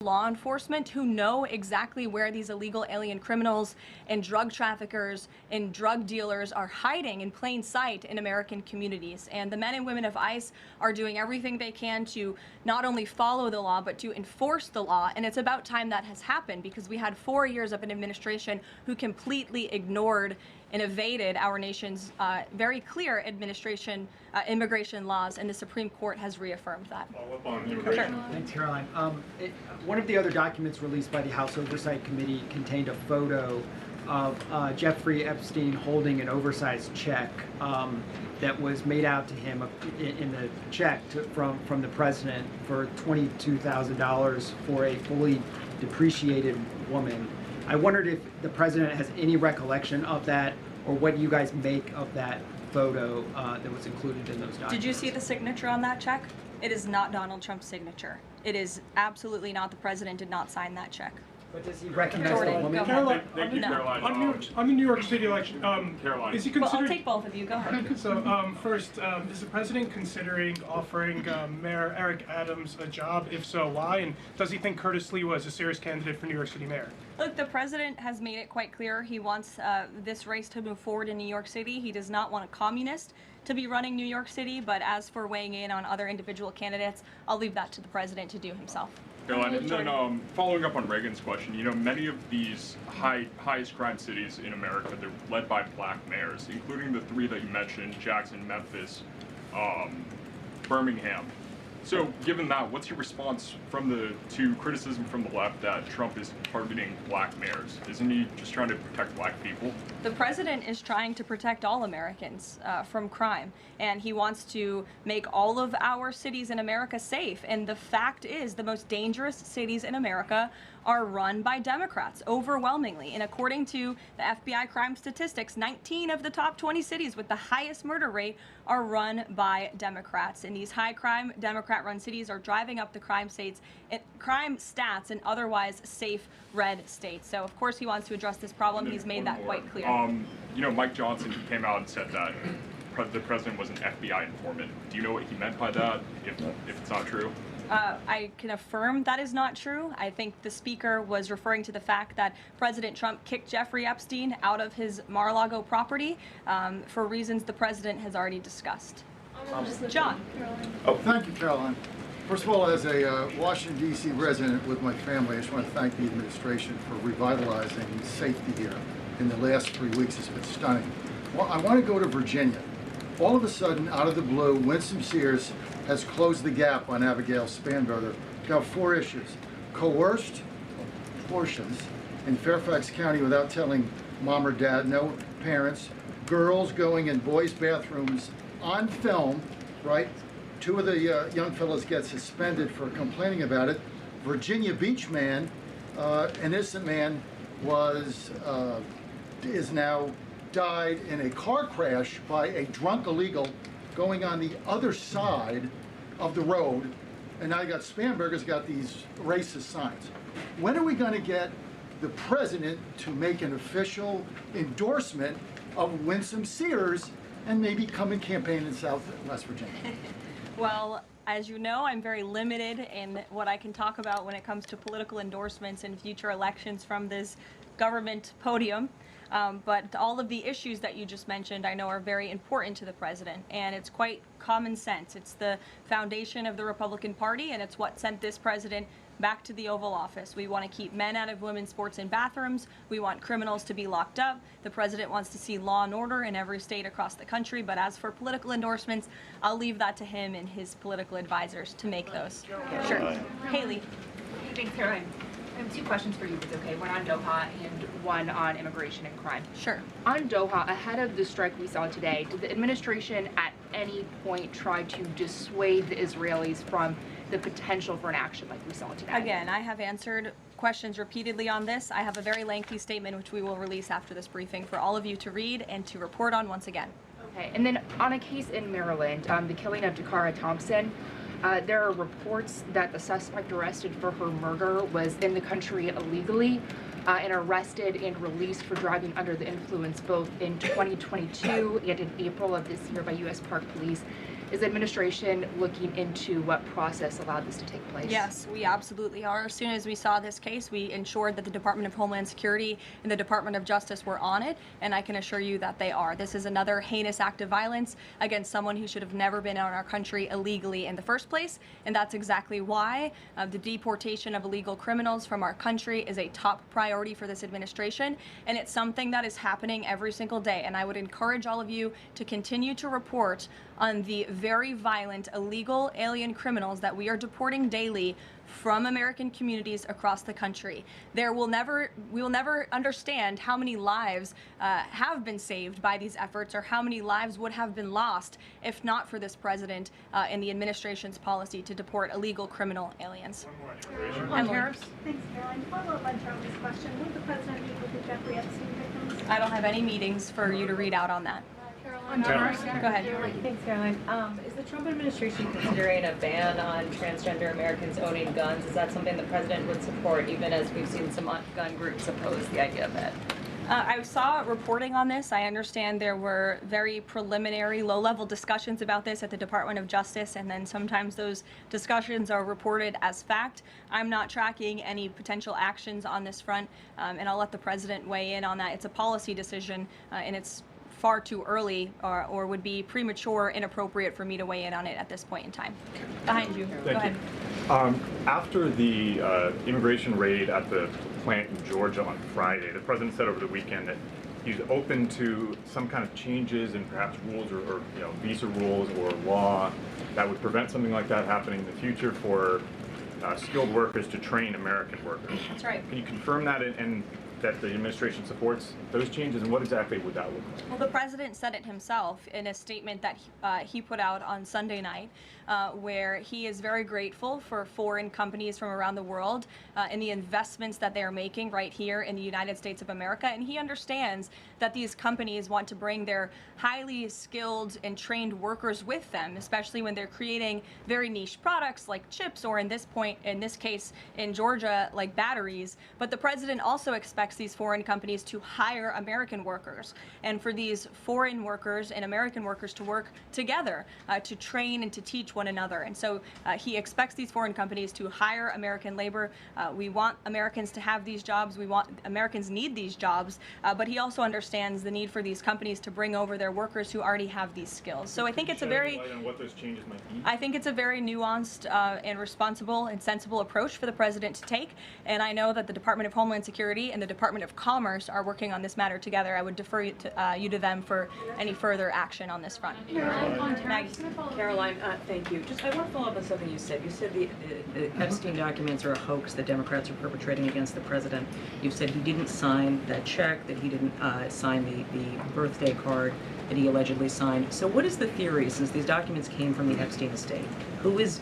law enforcement who know exactly where these illegal alien criminals and drug traffickers and drug dealers are hiding in plain sight in American communities. And the men and women of ICE are doing everything they can to not only follow the law, but to enforce the law. And it's about time that has happened, because we had 4 years of an administration who completely ignored and evaded our nation's very clear immigration laws, and the Supreme Court has reafirmed that. Follow up on immigration. Sure. Thanks, Caroline. One of the other documents released by the House Oversight Committee contained a photo of Jeffrey Epstein holding an oversized check that was made out to him in the check from the president for $22,000 for a fully depreciated woman. I wondered if the president has any recollection of that, or what you guys make of that photo that was included in those documents. Did you see the signature on that check? It is not Donald Trump's signature. It is absolutely not. The president did not sign that check. But does he recognize Jordan, the woman? go Caroline, ahead. thank you, No. Caroline. On the New York City election, Caroline. is he Well, considering? I'll take both of you. Go ahead. So first, is the president considering offering Mayor Eric Adams a job? If so, why? And does he think Curtis Lee was a serious candidate for New York City mayor? Look, the president has made it quite clear he wants this race to move forward in New York City. He does not want a communist to be running New York City, but as for weighing in on other individual candidates, I'll leave that to the president to do himself. Caroline, and then following up on Reagan's question, you know, many of these highest crime cities in America, they're led by black mayors, including the 3 that you mentioned: Jackson, Memphis, Birmingham. So given that, what's your response to criticism from the left that Trump is targeting black mayors? Isn't he just trying to protect black people? The president is trying to protect all Americans from crime, and he wants to make all of our cities in America safe. And the fact is, the most dangerous cities in America are run by Democrats, overwhelmingly. And according to the FBI crime statistics, 19 of the top 20 cities with the highest murder rate are run by Democrats. And these high crime Democrat-run cities are driving up the crime stats in otherwise safe red states. So of course he wants to address this problem. He's made that quite clear. You know, Mike Johnson, he came out and said that the president was an FBI informant. Do you know what he meant by that, if it's not true? I can affirm that is not true. I think the speaker was referring to the fact that President Trump kicked Jeffrey Epstein out of his Mar-a-Lago property for reasons the president has already discussed. John. Oh, thank you, Caroline. First of all, as a Washington, D.C. resident with my family, I just want to thank the administration for revitalizing safety here. In the last 3 weeks, it's been stunning. Well, I want to go to Virginia. All of a sudden, out of the blue, Winsome Sears has closed the gap on Abigail Spanberger. Now, 4 issues. Coerced abortions in Fairfax County without telling mom or dad, no parents, girls going in boys' bathrooms on film, right? 2 of the young fellows get suspended for complaining about it. Virginia Beach man, an innocent man, is now died in a car crash by a drunk illegal going on the other side of the road, and now you got Spanberger's got these racist signs. When are we going to get the president to make an official endorsement of Winsome Sears and maybe come and campaign in West Virginia? Well, as you know, I'm very limited in what I can talk about when it comes to political endorsements in future elections from this government podium. But all of the issues that you just mentioned, I know, are very important to the president, and it's quite common sense. It's the foundation of the Republican Party, and it's what sent this president back to the Oval Office. We want to keep men out of women's sports and bathrooms. We want criminals to be locked up. The president wants to see law and order in every state across the country. But as for political endorsements, I'll leave that to him and his political advisors to make those. Sure. Haley. Thanks, Caroline. I have 2 questions for you, if it's okay. One on Doha and one on immigration and crime. Sure. On Doha, ahead of the strike we saw today, did the administration at any point try to dissuade the Israelis from the potential for an action like we saw today? Again, I have answered questions repeatedly on this. I have a very lengthy statement which we will release after this briefing for all of you to read and to report on once again. Okay, and then on a case in Maryland, the killing of Dakara Thompson, there are reports that the suspect arrested for her murder was in the country illegally and arrested and released for driving under the influence both in 2022 and in April of this year by U.S. Park Police. Is the administration looking into what process allowed this to take place? Yes, we absolutely are. As soon as we saw this case, we ensured that the Department of Homeland Security and the Department of Justice were on it, and I can assure you that they are. This is another heinous act of violence against someone who should have never been in our country illegally in the first place, and that's exactly why the deportation of illegal criminals from our country is a top priority for this administration, and it's something that is happening every single day. And I would encourage all of you to continue to report on the very violent illegal alien criminals that we are deporting daily from American communities across the country. We will never understand how many lives have been saved by these efforts, or how many lives would have been lost if not for this president and the administration's policy to deport illegal criminal aliens. Emily. Thanks, Caroline. Follow up on Charlie's question. Would the president meet with the Jeffrey Epstein victims? I don't have any meetings for you to read out on that. Go ahead. Thanks, Caroline. Is the Trump administration considering a ban on transgender Americans owning guns? Is that something the president would support, even as we've seen some gun groups oppose the idea of it? I saw reporting on this. I understand there were very preliminary, low-level discussions about this at the Department of Justice, and then sometimes those discussions are reported as fact. I'm not tracking any potential actions on this front, and I'll let the president weigh in on that. It's a policy decision, and it's far too early or would be premature, inappropriate for me to weigh in on it at this point in time. Behind you. Go ahead. After the immigration raid at the plant in Georgia on Friday, the president said over the weekend that he's open to some kind of changes in perhaps rules or visa rules or law that would prevent something like that happening in the future for skilled workers to train American workers. That's right. Can you confirm that and that the administration supports those changes, and what exactly would that look like? Well, the president said it himself in a statement that he put out on Sunday night, where he is very grateful for foreign companies from around the world and the investments that they are making right here in the United States of America. And he understands that these companies want to bring their highly skilled and trained workers with them, especially when they're creating very niche products like chips, or in this case in Georgia, like batteries. But the president also expects these foreign companies to hire American workers, and for these foreign workers and American workers to work together to train and to teach one another. And so he expects these foreign companies to hire American labor. We want Americans to have these jobs. Americans need these jobs, but he also understands the need for these companies to bring over their workers who already have these skills. So I think it's a very what those changes might be? I think it's a very nuanced and responsible and sensible approach for the president to take, and I know that the Department of Homeland Security and the Department of Commerce are working on this matter together. I would defer you to them for any further action on this front. Caroline, thank you. I want to follow up on something you said. You said the Epstein documents are a hoax that Democrats are perpetrating against the president. You've said he didn't sign that check, that he didn't sign the birthday card that he allegedly signed. So what is the theory, since these documents came from the Epstein estate? Who is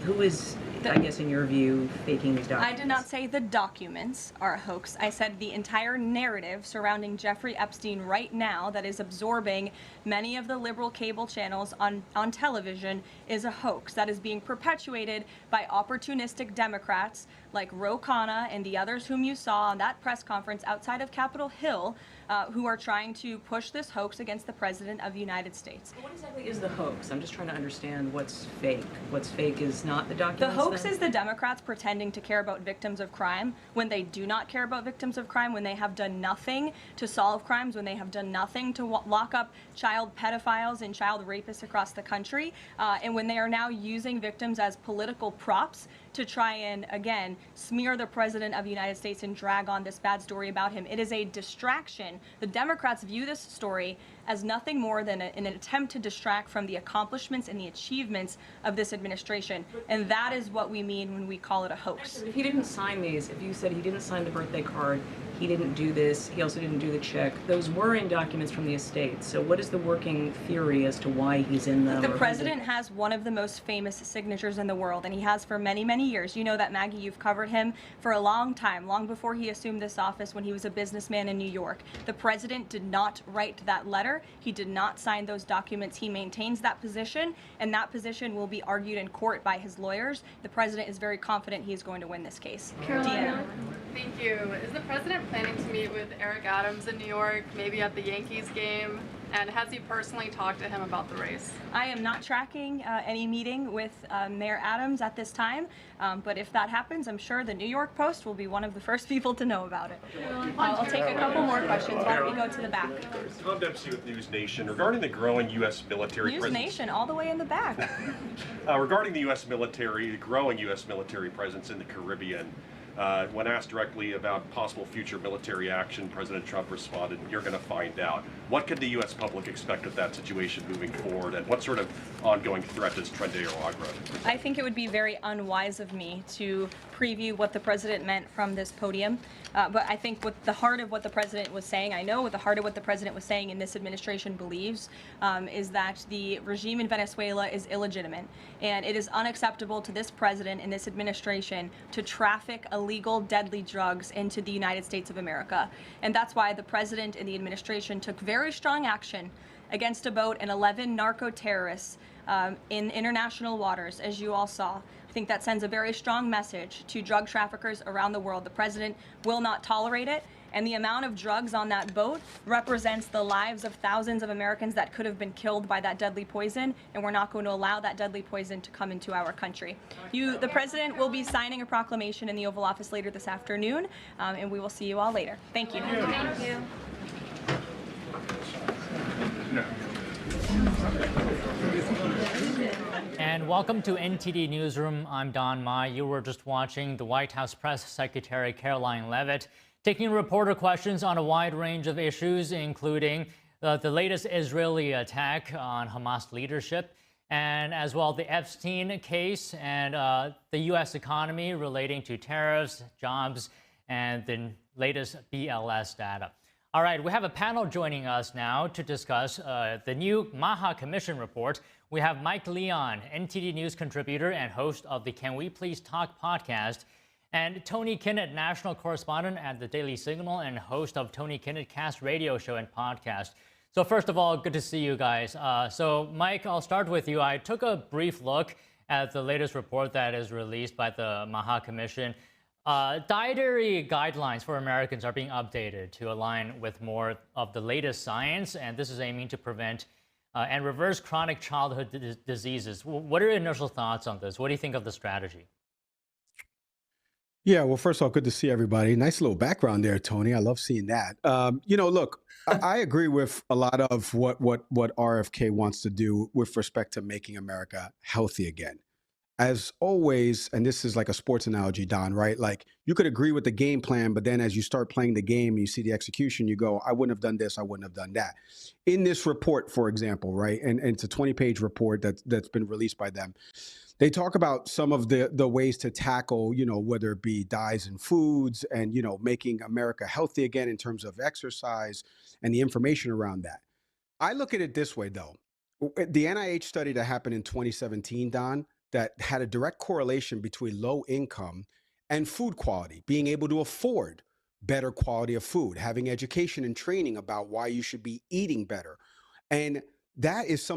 I guess in your view, faking these documents? I did not say the documents are a hoax. I said the entire narrative surrounding Jeffrey Epstein right now that is absorbing many of the liberal cable channels on television is a hoax that is being perpetuated by opportunistic Democrats like Ro Khanna and the others whom you saw on that press conference outside of Capitol Hill, who are trying to push this hoax against the President of the United States. What exactly is the hoax? I'm just trying to understand what's fake. What's fake is not the documents. The hoax is the Democrats pretending to care about victims of crime when they do not care about victims of crime, when they have done nothing to solve crimes, when they have done nothing to lock up child pedophiles and child rapists across the country, and when they are now using victims as political props to try and, again, smear the President of the United States and drag on this bad story about him. It is a distraction. The Democrats view this story as nothing more than an attempt to distract from the accomplishments and the achievements of this administration. And that is what we mean when we call it a hoax. If he didn't sign these, if you said he didn't sign the birthday card, he didn't do this, he also didn't do the check, those were in documents from the estate. So what is the working theory as to why he's in them? The president has one of the most famous signatures in the world, and he has for many, many years. You know that, Maggie, you've covered him for a long time, long before he assumed this office when he was a businessman in New York. The president did not write that letter. He did not sign those documents. He maintains that position, and that position will be argued in court by his lawyers. The president is very confident he is going to win this case. Carolina. Thank you. Is the president planning to meet with Eric Adams in New York, maybe at the Yankees game? And has he personally talked to him about the race? I am not tracking any meeting with Mayor Adams at this time, but if that happens, I'm sure the New York Post will be one of the first people to know about it. I'll take a couple more questions. Why don't we go to the back? Tom Dempsey with News Nation. Regarding the growing U.S. military News presence, Nation, all the way in the back. regarding the U.S. military, the growing U.S. military presence in the Caribbean, when asked directly about possible future military action, President Trump responded, "You're going to find out." What can the U.S. public expect of that situation moving forward, and what sort of ongoing threat does Trendeo Agro? I think it would be very unwise of me to preview what the president meant from this podium. But I think what the heart of what the president was saying, I know what the heart of what the president was saying and this administration believes, is that the regime in Venezuela is illegitimate. And it is unacceptable to this president and this administration to traffic illegal, deadly drugs into the United States of America. And that's why the president and the administration took very strong action against a boat and 11 narco-terrorists in international waters, as you all saw. I think that sends a very strong message to drug traffickers around the world. The president will not tolerate it, and the amount of drugs on that boat represents the lives of thousands of Americans that could have been killed by that deadly poison, and we're not going to allow that deadly poison to come into our country. The president will be signing a proclamation in the Oval Office later this afternoon, and we will see you all later. Thank you. Thank you. And welcome to NTD Newsroom. I'm Don Ma. You were just watching the White House Press Secretary Caroline Leavitt taking reporter questions on a wide range of issues, including the latest Israeli attack on Hamas leadership, and as well the Epstein case and the U.S. economy relating to tariffs, jobs, and the latest BLS data. All right, we have a panel joining us now to discuss the new Maha Commission report. We have Mike Leon, NTD News contributor and host of the Can We Please Talk podcast, and Tony Kinnett, national correspondent at the Daily Signal and host of Tony Kinnett Cast radio show and podcast. So first of all, good to see you guys. So Mike, I'll start with you. I took a brief look at the latest report that is released by the Maha Commission. Dietary guidelines for Americans are being updated to align with more of the latest science, and this is aiming to prevent and reverse chronic childhood diseases. What are your initial thoughts on this? What do you think of the strategy? Yeah, well, first of all, good to see everybody. Nice little background there, Tony. I love seeing that. Look, I agree with a lot of what RFK wants to do with respect to making America healthy again. As always, and this is like a sports analogy, Don, right? Like you could agree with the game plan, but then as you start playing the game and you see the execution, you go, I wouldn't have done this, I wouldn't have done that. In this report, for example, right, and it's a 20-page report that's been released by them. They talk about some of the ways to tackle, whether it be dyes in foods and, making America healthy again in terms of exercise and the information around that. I look at it this way, though. The NIH study that happened in 2017, Don, that had a direct correlation between low income and food quality, being able to afford better quality of food, having education and training about why you should be eating better. And that is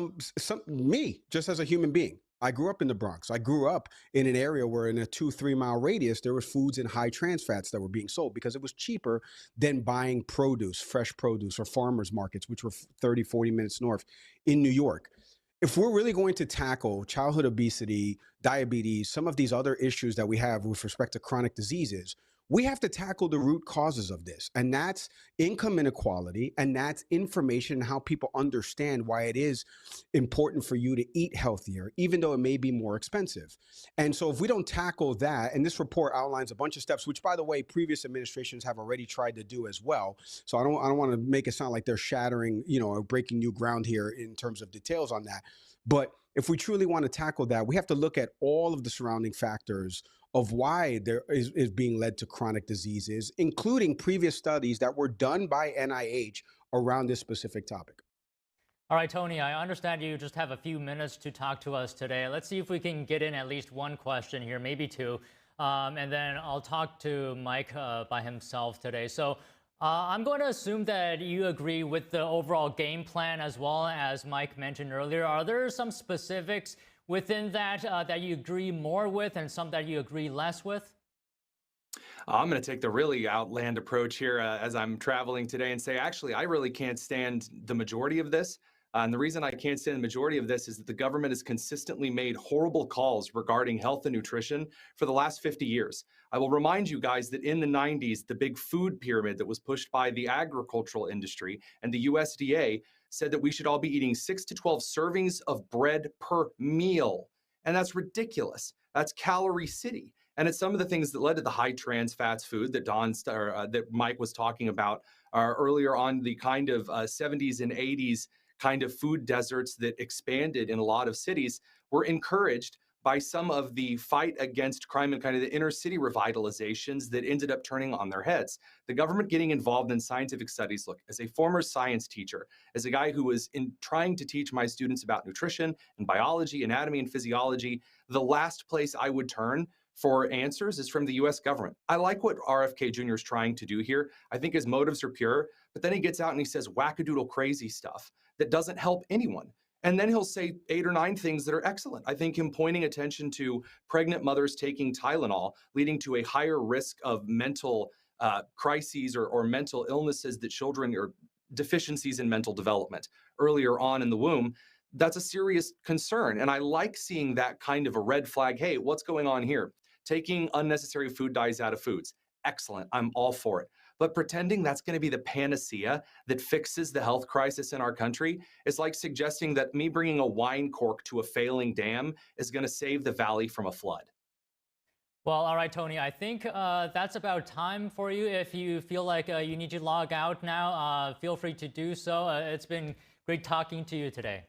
me, just as a human being. I grew up in the Bronx. I grew up in an area where in a 2-3 mile radius, there was foods in high trans fats that were being sold because it was cheaper than buying produce, fresh produce, or farmers markets, which were 30, 40 minutes north in New York. If we're really going to tackle childhood obesity, diabetes, some of these other issues that we have with respect to chronic diseases, we have to tackle the root causes of this. And that's income inequality, and that's information and how people understand why it is important for you to eat healthier, even though it may be more expensive. And so if we don't tackle that, and this report outlines a bunch of steps, which by the way, previous administrations have already tried to do as well. So I don't want to make it sound like they're shattering, or breaking new ground here in terms of details on that. But if we truly want to tackle that, we have to look at all of the surrounding factors of why there is being led to chronic diseases, including previous studies that were done by NIH around this specific topic. All right, Tony, I understand you just have a few minutes to talk to us today. Let's see if we can get in at least one question here, maybe two, and then I'll talk to Mike by himself today. So I'm going to assume that you agree with the overall game plan as well as Mike mentioned earlier. Are there some specifics within that that you agree more with and some that you agree less with? I'm going to take the really outland approach here as I'm traveling today and say, actually, I really can't stand the majority of this. And the reason I can't stand the majority of this is that the government has consistently made horrible calls regarding health and nutrition for the last 50 years. I will remind you guys that in the 90s, the big food pyramid that was pushed by the agricultural industry and the USDA said that we should all be eating 6 to 12 servings of bread per meal. And that's ridiculous. That's calorie city. And it's some of the things that led to the high trans fats food that that Mike was talking about earlier on, the kind of 70s and 80s kind of food deserts that expanded in a lot of cities were encouraged by some of the fight against crime and kind of the inner city revitalizations that ended up turning on their heads. The government getting involved in scientific studies. Look, as a former science teacher, as a guy who was trying to teach my students about nutrition and biology, anatomy and physiology, the last place I would turn for answers is from the US government. I like what RFK Jr. is trying to do here. I think his motives are pure, but then he gets out and he says wackadoodle crazy stuff that doesn't help anyone. And then he'll say 8 or 9 things that are excellent. I think him pointing attention to pregnant mothers taking Tylenol, leading to a higher risk of mental crises or mental illnesses that children or deficiencies in mental development earlier on in the womb. That's a serious concern. And I like seeing that kind of a red flag. Hey, what's going on here? Taking unnecessary food dyes out of foods. Excellent. I'm all for it. But pretending that's going to be the panacea that fixes the health crisis in our country is like suggesting that me bringing a wine cork to a failing dam is going to save the valley from a flood. Well, all right, Tony, I think that's about time for you. If you feel like you need to log out now, feel free to do so. It's been great talking to you today.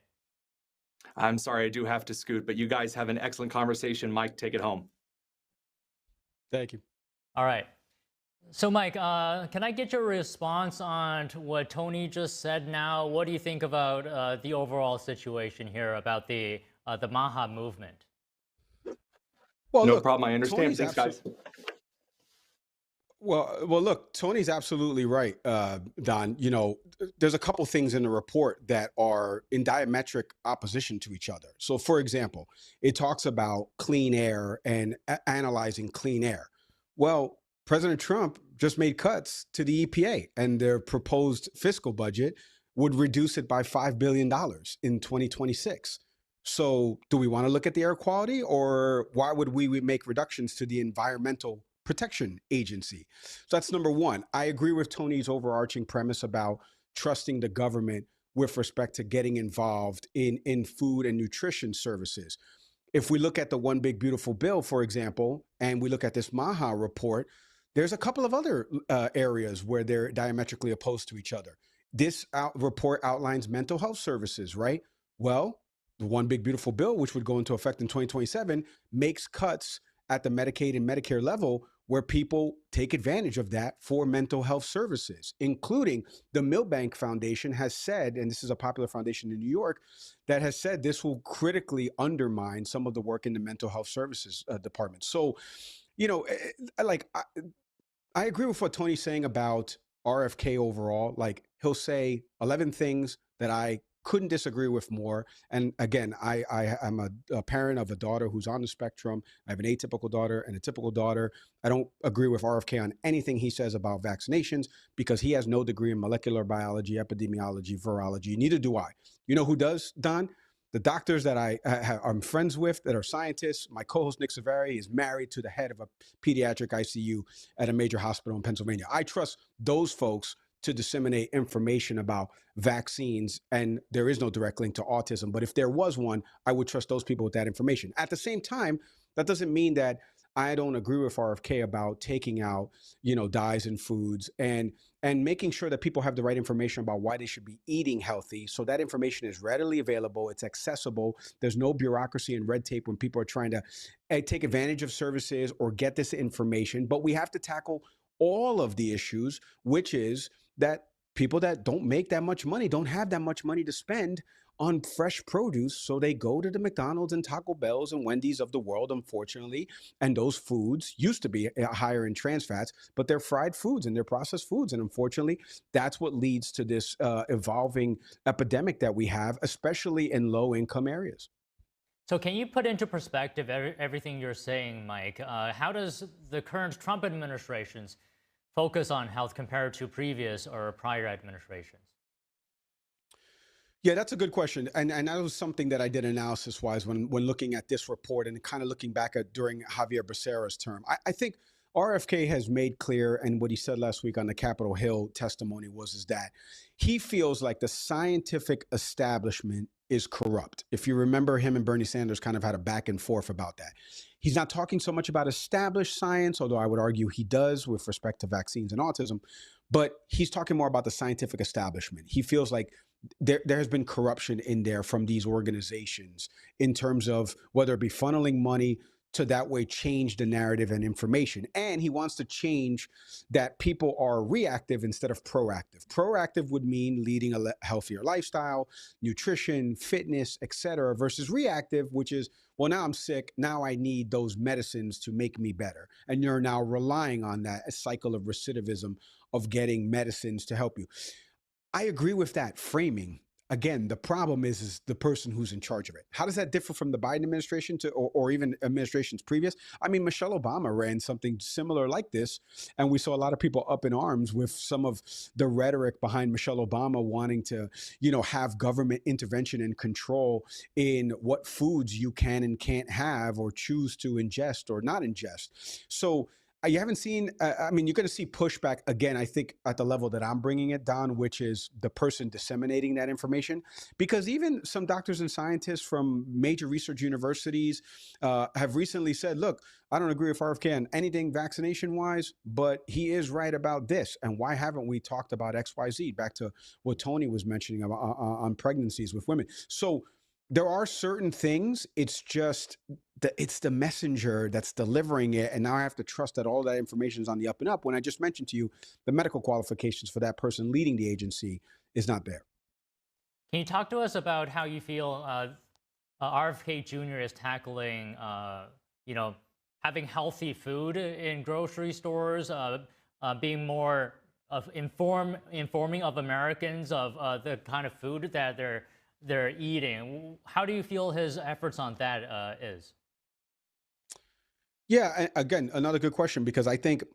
I'm sorry, I do have to scoot, but you guys have an excellent conversation. Mike, take it home. Thank you. All right. So, Mike, can I get your response on what Tony just said now? What do you think about the overall situation here about the Maha movement? Well, no look, problem. I understand. Thanks, guys. Well, look, Tony's absolutely right, Don. You know, there's a couple things in the report that are in diametric opposition to each other. So, for example, it talks about clean air and analyzing clean air. Well, President Trump just made cuts to the EPA, and their proposed fiscal budget would reduce it by $5 billion in 2026. So do we want to look at the air quality, or why would we make reductions to the Environmental Protection Agency? So that's number one. I agree with Tony's overarching premise about trusting the government with respect to getting involved in food and nutrition services. If we look at the One Big Beautiful Bill, for example, and we look at this Maha report, there's a couple of other areas where they're diametrically opposed to each other. This report outlines mental health services, right? Well, the One Big Beautiful Bill, which would go into effect in 2027, makes cuts at the Medicaid and Medicare level where people take advantage of that for mental health services, including the Milbank Foundation has said, and this is a popular foundation in New York, that has said this will critically undermine some of the work in the mental health services department. So, you know, I agree with what Tony's saying about RFK overall. Like, he'll say 11 things that I couldn't disagree with more. And again, I'm a parent of a daughter who's on the spectrum. I have an atypical daughter and a typical daughter. I don't agree with RFK on anything he says about vaccinations because he has no degree in molecular biology, epidemiology, virology. Neither do I. You know who does, Don? The doctors that I'm friends with that are scientists. My co-host Nick Savary is married to the head of a pediatric ICU at a major hospital in Pennsylvania. I trust those folks to disseminate information about vaccines, and there is no direct link to autism. But if there was one, I would trust those people with that information. At the same time, that doesn't mean that I don't agree with RFK about taking out, you know, dyes in foods and making sure that people have the right information about why they should be eating healthy. So that information is readily available. It's accessible. There's no bureaucracy and red tape when people are trying to take advantage of services or get this information. But we have to tackle all of the issues, which is that people that don't make that much money don't have that much money to spend on fresh produce. So they go to the McDonald's and Taco Bells and Wendy's of the world, unfortunately. And those foods used to be higher in trans fats, but they're fried foods and they're processed foods. And unfortunately, that's what leads to this evolving epidemic that we have, especially in low income areas. So can you put into perspective everything you're saying, Mike? How does the current Trump administration's focus on health compared to previous or prior administrations? Yeah, that's a good question. And that was something that I did analysis-wise when looking at this report and kind of looking back at during Javier Becerra's term. I think RFK has made clear, and what he said last week on the Capitol Hill testimony is that he feels like the scientific establishment is corrupt. If you remember, him and Bernie Sanders kind of had a back and forth about that. He's not talking so much about established science, although I would argue he does with respect to vaccines and autism, but he's talking more about the scientific establishment. He feels like there has been corruption in there from these organizations in terms of whether it be funneling money to that way change the narrative and information. And he wants to change that people are reactive instead of proactive. Proactive would mean leading a healthier lifestyle, nutrition, fitness, etc., versus reactive, which is, well, now I'm sick, now I need those medicines to make me better. And you're now relying on that, a cycle of recidivism of getting medicines to help you. I agree with that framing. Again, the problem is the person who's in charge of it. How does that differ from the Biden administration or even administrations previous? I mean, Michelle Obama ran something similar like this, and we saw a lot of people up in arms with some of the rhetoric behind Michelle Obama wanting to, have government intervention and control in what foods you can and can't have or choose to ingest or not ingest. So you haven't seen, you're going to see pushback again, I think, at the level that I'm bringing it down, which is the person disseminating that information. Because even some doctors and scientists from major research universities have recently said, look, I don't agree with RFK on anything vaccination-wise, but he is right about this. And why haven't we talked about XYZ? Back to what Tony was mentioning about, on pregnancies with women. So there are certain things, it's just it's the messenger that's delivering it. And now I have to trust that all that information is on the up and up. When I just mentioned to you, the medical qualifications for that person leading the agency is not there. Can you talk to us about how you feel RFK Jr. is tackling, having healthy food in grocery stores, being more of informing of Americans of the kind of food that they're eating? How do you feel his efforts on that is? Yeah, again, another good question, because I think,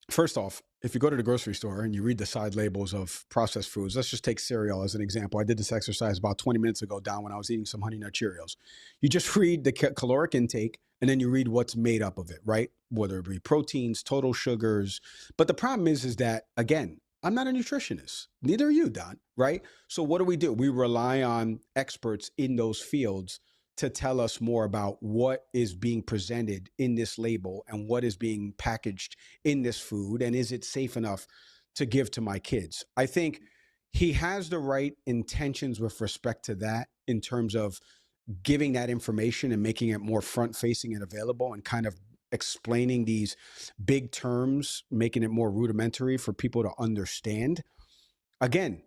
first off, if you go to the grocery store and you read the side labels of processed foods, let's just take cereal as an example. I did this exercise about 20 minutes ago down when I was eating some Honey Nut Cheerios. You just read the caloric intake and then you read what's made up of it, right? Whether it be proteins, total sugars. But the problem is that, again, I'm not a nutritionist. Neither are you, Don, right? So what do? We rely on experts in those fields to tell us more about what is being presented in this label and what is being packaged in this food, and is it safe enough to give to my kids? I think he has the right intentions with respect to that in terms of giving that information and making it more front-facing and available and kind of explaining these big terms, making it more rudimentary for people to understand. Again,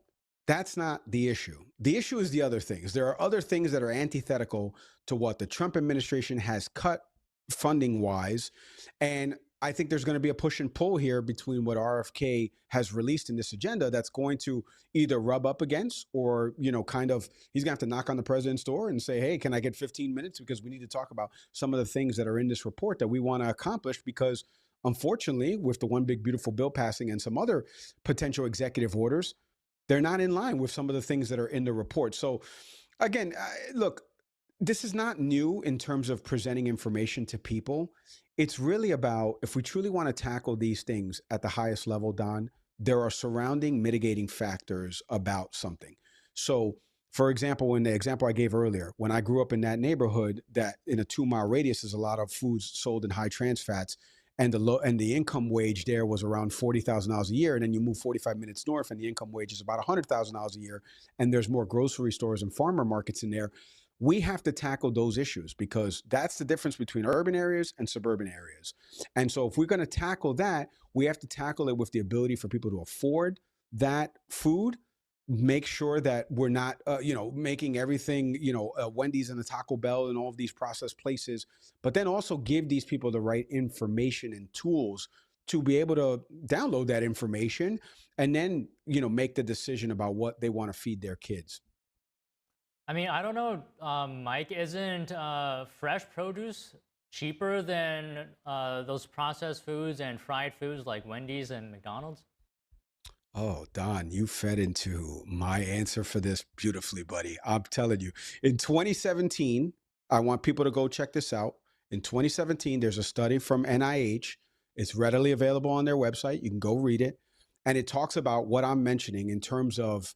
that's not the issue. The issue is the other things. There are other things that are antithetical to what the Trump administration has cut funding-wise. And I think there's going to be a push and pull here between what RFK has released in this agenda that's going to either rub up against or, he's going to have to knock on the president's door and say, hey, can I get 15 minutes? Because we need to talk about some of the things that are in this report that we want to accomplish, because unfortunately, with the one big beautiful bill passing and some other potential executive orders, they're not in line with some of the things that are in the report. So again, look, this is not new in terms of presenting information to people. It's really about, if we truly want to tackle these things at the highest level, Don, there are surrounding mitigating factors about something. So for example, in the example I gave earlier, when I grew up in that neighborhood, that in a 2-mile radius is a lot of foods sold in high trans fats, and the income wage there was around $40,000 a year. And then you move 45 minutes north and the income wage is about $100,000 a year. And there's more grocery stores and farmer markets in there. We have to tackle those issues, because that's the difference between urban areas and suburban areas. And so if we're going to tackle that, we have to tackle it with the ability for people to afford that food, make sure that we're not, making everything, Wendy's and the Taco Bell and all of these processed places, but then also give these people the right information and tools to be able to download that information and then, make the decision about what they want to feed their kids. I mean, I don't know, Mike, isn't fresh produce cheaper than those processed foods and fried foods like Wendy's and McDonald's? Oh, Don, you fed into my answer for this beautifully, buddy. I'm telling you. In 2017, I want people to go check this out. In 2017, there's a study from NIH. It's readily available on their website. You can go read it. And it talks about what I'm mentioning in terms of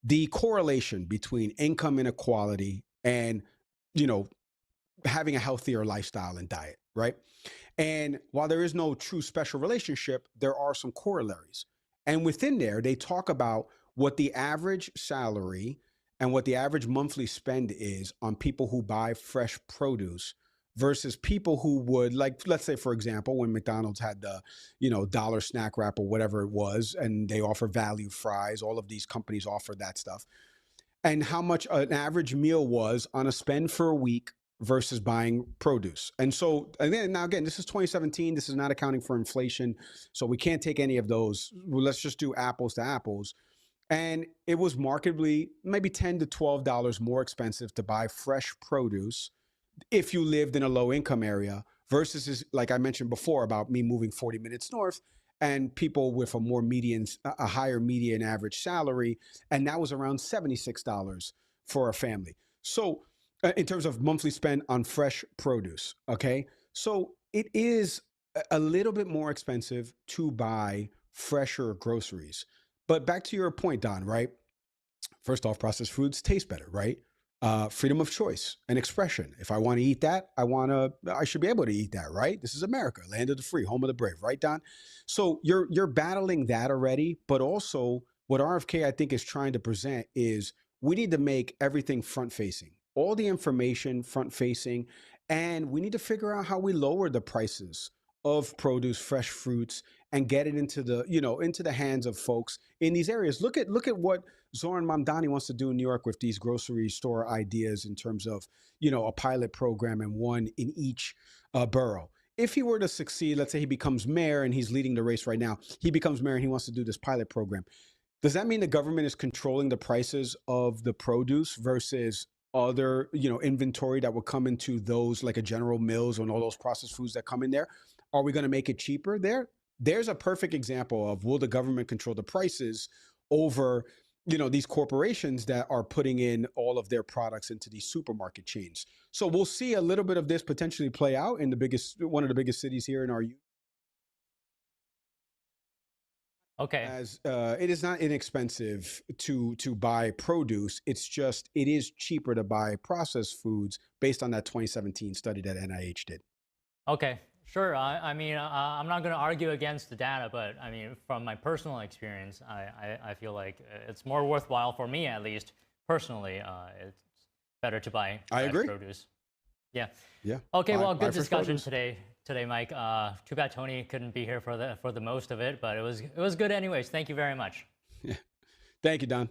the correlation between income inequality and, you know, having a healthier lifestyle and diet, right? And while there is no true special relationship, there are some corollaries. And within there, they talk about what the average salary and what the average monthly spend is on people who buy fresh produce versus people who would, like, let's say, for example, when McDonald's had the, you know, dollar snack wrap or whatever it was, and they offer value fries, all of these companies offer that stuff, and how much an average meal was on a spend for a week versus buying produce. And so, and then now again, this is 2017. This is not accounting for inflation. So we can't take any of those. Well, let's just do apples to apples. And it was markedly maybe $10 to $12 more expensive to buy fresh produce if you lived in a low income area versus, like I mentioned before, about me moving 40 minutes north and people with a higher median average salary. And that was around $76 for a family. So in terms of monthly spend on fresh produce, okay? So it is a little bit more expensive to buy fresher groceries. But back to your point, Don, right? First off, processed foods taste better, right? Freedom of choice and expression. If I want to eat that, I should be able to eat that, right? This is America, land of the free, home of the brave, right, Don? So you're battling that already, but also what RFK I think is trying to present is we need to make everything front-facing. All the information front-facing, and we need to figure out how we lower the prices of produce, fresh fruits, and get it into the, you know, into the hands of folks in these areas. Look at what Zoran Mamdani wants to do in New York with these grocery store ideas in terms of, you know, a pilot program and one in each borough. If he were to succeed, let's say he becomes mayor and he's leading the race right now, he becomes mayor and he wants to do this pilot program. Does that mean the government is controlling the prices of the produce versus other, you know, inventory that will come into those, like a General Mills and all those processed foods that come in there? Are we going to make it cheaper there? There's a perfect example of, will the government control the prices over, you know, these corporations that are putting in all of their products into these supermarket chains? So we'll see a little bit of this potentially play out in one of the biggest cities here in our union. Okay. As it is not inexpensive to buy produce. It's just, it is cheaper to buy processed foods based on that 2017 study that NIH did. Okay, sure. I mean, I'm not going to argue against the data, but I mean, from my personal experience, I feel like it's more worthwhile for me, at least personally. It's better to buy fresh produce. Yeah. Yeah. Okay. Well, good discussion today, Mike. Too bad Tony couldn't be here for the most of it, but it was good anyways. Thank you very much. Yeah. Thank you, Don.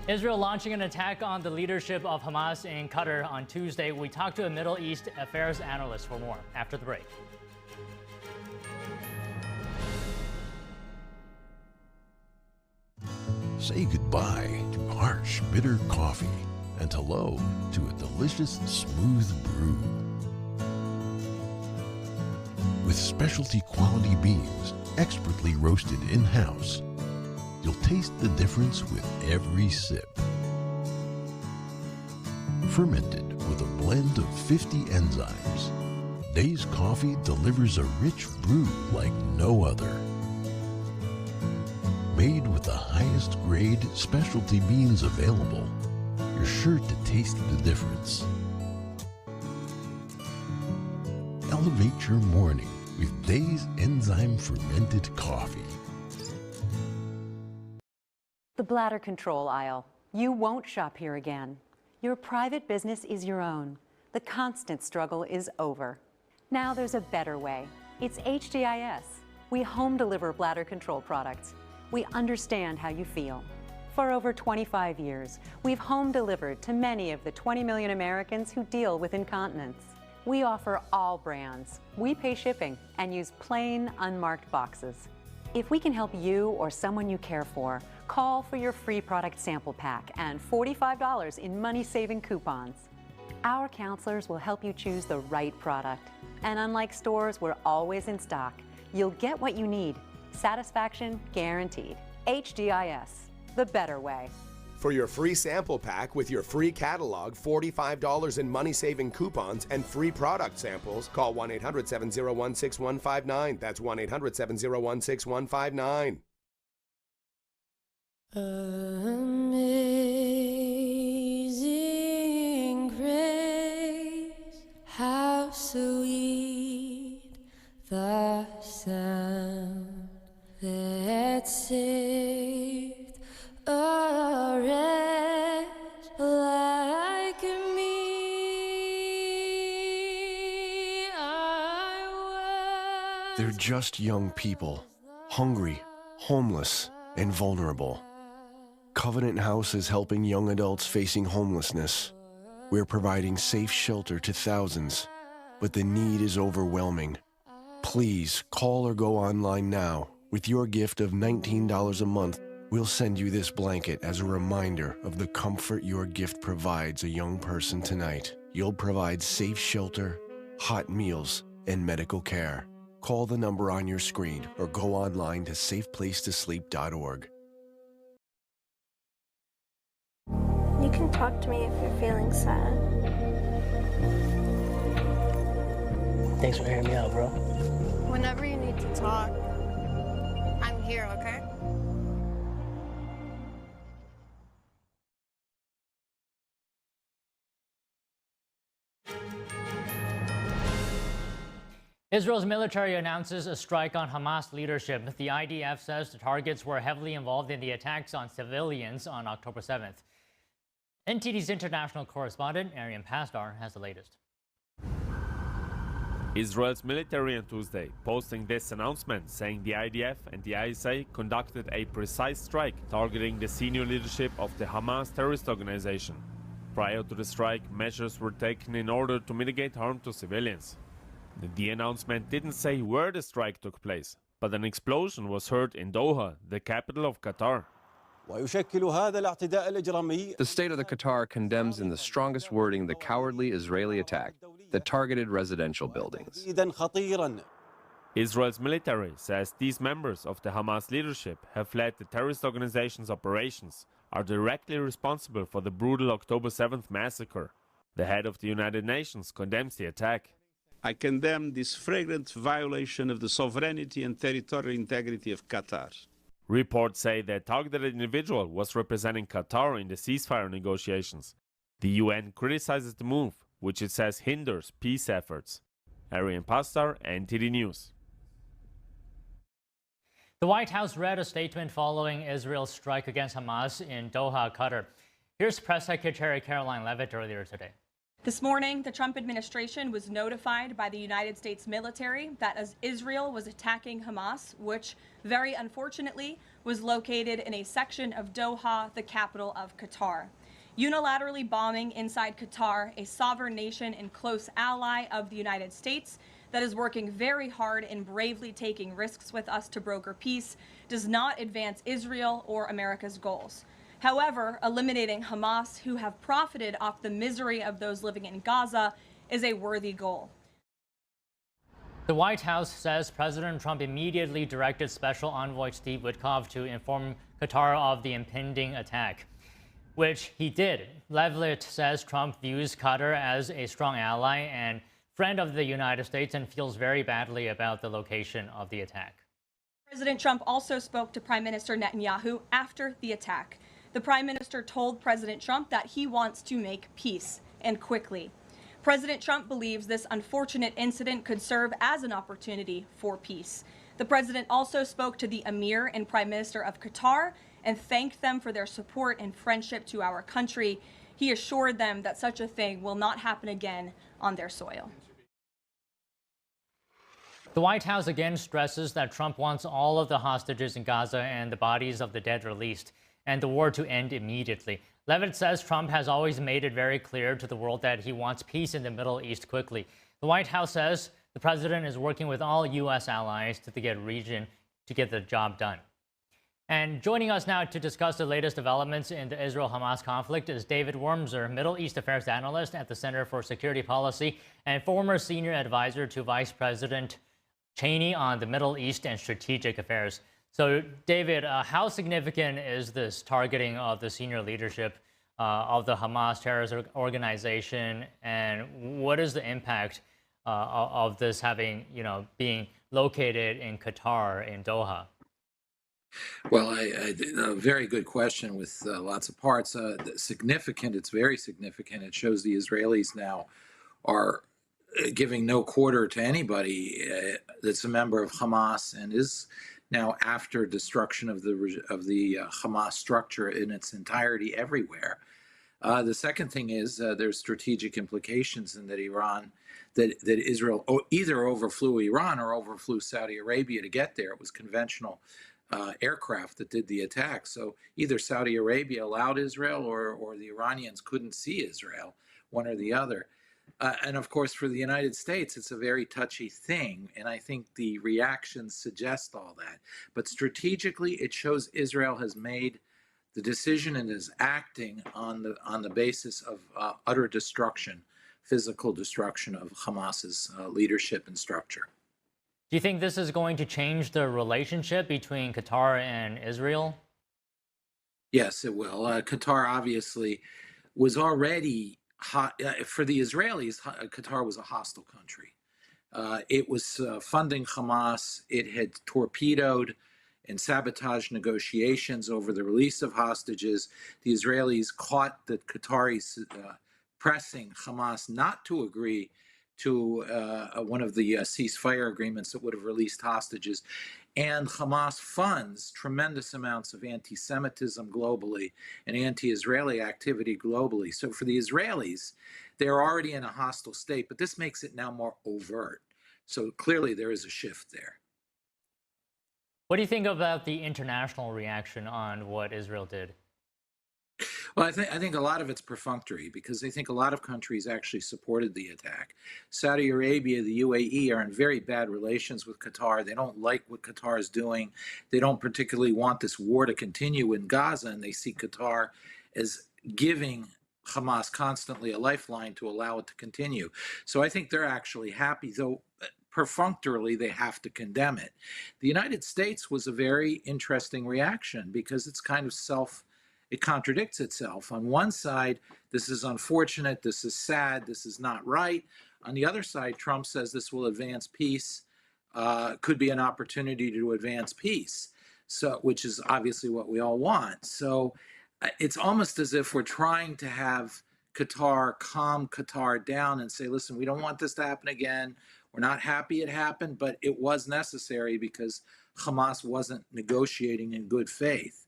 Israel launching an attack on the leadership of Hamas in Qatar on Tuesday. We talked to a Middle East affairs analyst for more after the break. Say goodbye to harsh, bitter coffee and hello to a delicious, smooth brew. With specialty quality beans, expertly roasted in-house, you'll taste the difference with every sip. Fermented with a blend of 50 enzymes, Days Coffee delivers a rich brew like no other. Made with the highest grade specialty beans available, you're sure to taste the difference. Elevate your morning with Days Enzyme Fermented Coffee. The bladder control aisle. You won't shop here again. Your private business is your own. The constant struggle is over. Now there's a better way. It's HDIS. We home deliver bladder control products. We understand how you feel. For over 25 years, we've home delivered to many of the 20 million Americans who deal with incontinence. We offer all brands. We pay shipping and use plain, unmarked boxes. If we can help you or someone you care for, call for your free product sample pack and $45 in money-saving coupons. Our counselors will help you choose the right product. And unlike stores, we're always in stock. You'll get what you need. Satisfaction guaranteed. HDIS, the better way. For your free sample pack with your free catalog, $45 in money-saving coupons, and free product samples, call 1-800-701-6159. That's 1-800-701-6159. Amazing grace, how sweet the sound that saved a wretch like me. They're just young people, hungry, homeless, and vulnerable. Covenant House is helping young adults facing homelessness. We're providing safe shelter to thousands, but the need is overwhelming. Please call or go online now. With your gift of $19 a month, we'll send you this blanket as a reminder of the comfort your gift provides a young person tonight. You'll provide safe shelter, hot meals, and medical care. Call the number on your screen or go online to safeplacetosleep.org. You can talk to me if you're feeling sad. Thanks for hearing me out, bro. Whenever you need to talk, I'm here, okay? Israel's military announces a strike on Hamas leadership. The IDF says the targets were heavily involved in the attacks on civilians on October 7th. NTD's international correspondent, Arian Pasdar, has the latest. Israel's military on Tuesday posting this announcement saying the IDF and the ISA conducted a precise strike targeting the senior leadership of the Hamas terrorist organization. Prior to the strike, measures were taken in order to mitigate harm to civilians. The announcement didn't say where the strike took place, but an explosion was heard in Doha, the capital of Qatar. The state of the Qatar condemns in the strongest wording the cowardly Israeli attack that targeted residential buildings. Israel's military says these members of the Hamas leadership have led the terrorist organization's operations, are directly responsible for the brutal October 7th massacre. The head of the United Nations condemns the attack. I condemn this flagrant violation of the sovereignty and territorial integrity of Qatar. Reports say the targeted individual was representing Qatar in the ceasefire negotiations. The UN criticizes the move, which it says hinders peace efforts. Arian Pasdar, NTD News. The White House read a statement following Israel's strike against Hamas in Doha, Qatar. Here's Press Secretary Caroline Leavitt earlier today. This morning, the Trump administration was notified by the United States military that as Israel was attacking Hamas, which very unfortunately was located in a section of Doha, the capital of Qatar. Unilaterally bombing inside Qatar, a sovereign nation and close ally of the United States that is working very hard and bravely taking risks with us to broker peace, does not advance Israel or America's goals. However, eliminating Hamas, who have profited off the misery of those living in Gaza, is a worthy goal. The White House says President Trump immediately directed Special Envoy Steve Witkoff to inform Qatar of the impending attack, which he did. Leavitt says Trump views Qatar as a strong ally and friend of the United States and feels very badly about the location of the attack. President Trump also spoke to Prime Minister Netanyahu after the attack. The Prime Minister told President Trump that he wants to make peace, and quickly. President Trump believes this unfortunate incident could serve as an opportunity for peace. The President also spoke to the Emir and Prime Minister of Qatar and thanked them for their support and friendship to our country. He assured them that such a thing will not happen again on their soil. The White House again stresses that Trump wants all of the hostages in Gaza and the bodies of the dead released, and the war to end immediately. Leavitt says Trump has always made it very clear to the world that he wants peace in the Middle East quickly. The White House says the president is working with all U.S. allies to get the region to get the job done. And joining us now to discuss the latest developments in the Israel-Hamas conflict is David Wormser, Middle East Affairs Analyst at the Center for Security Policy and former Senior Advisor to Vice President Cheney on the Middle East and Strategic Affairs. So, David, how significant is this targeting of the senior leadership of the Hamas terrorist organization, and what is the impact of this having, being located in Qatar, in Doha? Well, a very good question with lots of parts. Significant, it's very significant. It shows the Israelis now are giving no quarter to anybody that's a member of Hamas and is now after destruction of the Hamas structure in its entirety everywhere. The second thing is there's strategic implications in that that Israel either overflew Iran or overflew Saudi Arabia to get there. It was conventional aircraft that did the attack. So either Saudi Arabia allowed Israel or the Iranians couldn't see Israel, one or the other. And of course, for the United States, it's a very touchy thing. And I think the reactions suggest all that. But strategically, it shows Israel has made the decision and is acting on the basis of utter destruction, physical destruction of Hamas's leadership and structure. Do you think this is going to change the relationship between Qatar and Israel? Yes, it will. Qatar obviously was already for the Israelis. Qatar was a hostile country. It was funding Hamas. It had torpedoed and sabotaged negotiations over the release of hostages. The Israelis caught the Qataris pressing Hamas not to agree to one of the ceasefire agreements that would have released hostages. And Hamas funds tremendous amounts of anti-Semitism globally and anti-Israeli activity globally. So for the Israelis, they're already in a hostile state, but this makes it now more overt. So clearly there is a shift there. What do you think about the international reaction on what Israel did? Well, I think a lot of it's perfunctory because I think a lot of countries actually supported the attack. Saudi Arabia, the UAE are in very bad relations with Qatar. They don't like what Qatar is doing. They don't particularly want this war to continue in Gaza, and they see Qatar as giving Hamas constantly a lifeline to allow it to continue. So I think they're actually happy, though perfunctorily they have to condemn it. The United States was a very interesting reaction because it's kind of it contradicts itself. On one side, this is unfortunate, this is sad, this is not right. On the other side, Trump says this will advance peace, could be an opportunity to advance peace, which is obviously what we all want. So it's almost as if we're trying to have Qatar calm Qatar down and say, listen, we don't want this to happen again. We're not happy it happened, but it was necessary because Hamas wasn't negotiating in good faith.